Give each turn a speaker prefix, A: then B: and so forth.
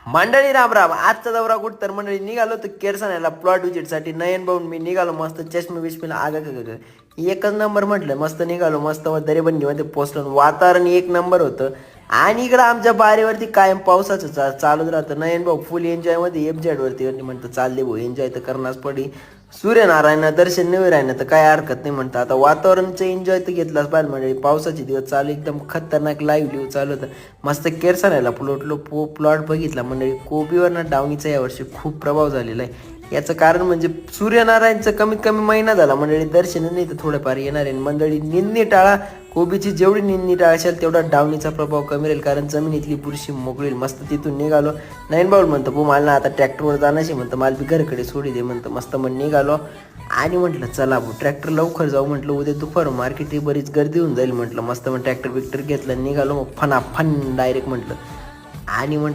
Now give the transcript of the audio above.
A: मंडळी राम राम. आजचा दौरा कुठं तर मंडळी निघालो तर केरसाण्याला प्लॉट विजिटसाठी. नयन भाऊन मी निघालो मस्त चष्मे बिष्मीला आग एकच नंबर म्हटलं. मस्त निघालो मस्त दरेबंदीमध्ये पोचलो. वातावरण एक नंबर होतं. आणि इकडं आमच्या बारीवरती कायम पावसाचं चालूच राहतं. नयन भाऊ फुल एन्जॉयमध्ये FZ वरती म्हणतं चालले भाऊ एन्जॉय तर करणारच पडी. सूर्यनारायण दर्शन नाही राहिलं तर काय हरकत नाही म्हणतं. आता वातावरणचं एन्जॉय तर घेतलाच पाहिजे म्हणजे पावसाचे दिवस चालू एकदम खतरनाक लाईव्ह चालू होतं. मस्त केरसाण्याला प्लॉट बघितला मंडळी. कोबीवरनं डावणीचा यावर्षी खूप प्रभाव झालेला आहे. याचं कारण म्हणजे सूर्यनारायणचं कमीत कमी महिना झाला मंडळी दर्शन नाही तर थोडंफार येणार आहे. मंडळी निंदणी टाळा. कोबीची जेवढी निंदणी टाळशाल तेवढा डावणीचा प्रभाव कमी राहील कारण जमिनीतली बुरशी मोकळी. मस्त तिथून निघालो. नयन भाऊ म्हणतं पो मला आता ट्रॅक्टरवर जाण्याशी म्हणतं मला बी घरकडे सोडी दे म्हणतं. मस्त मग निघालो आणि म्हटलं चला भाऊ ट्रॅक्टर लवकर जाऊ म्हटलं. उद्या दुपार मार्केटही बरीच गर्दी होऊन जाईल म्हटलं. मस्त मग ट्रॅक्टर बिक्टर घेतलं निघालो. मग फन डायरेक्ट म्हटलं आणि म्हटलं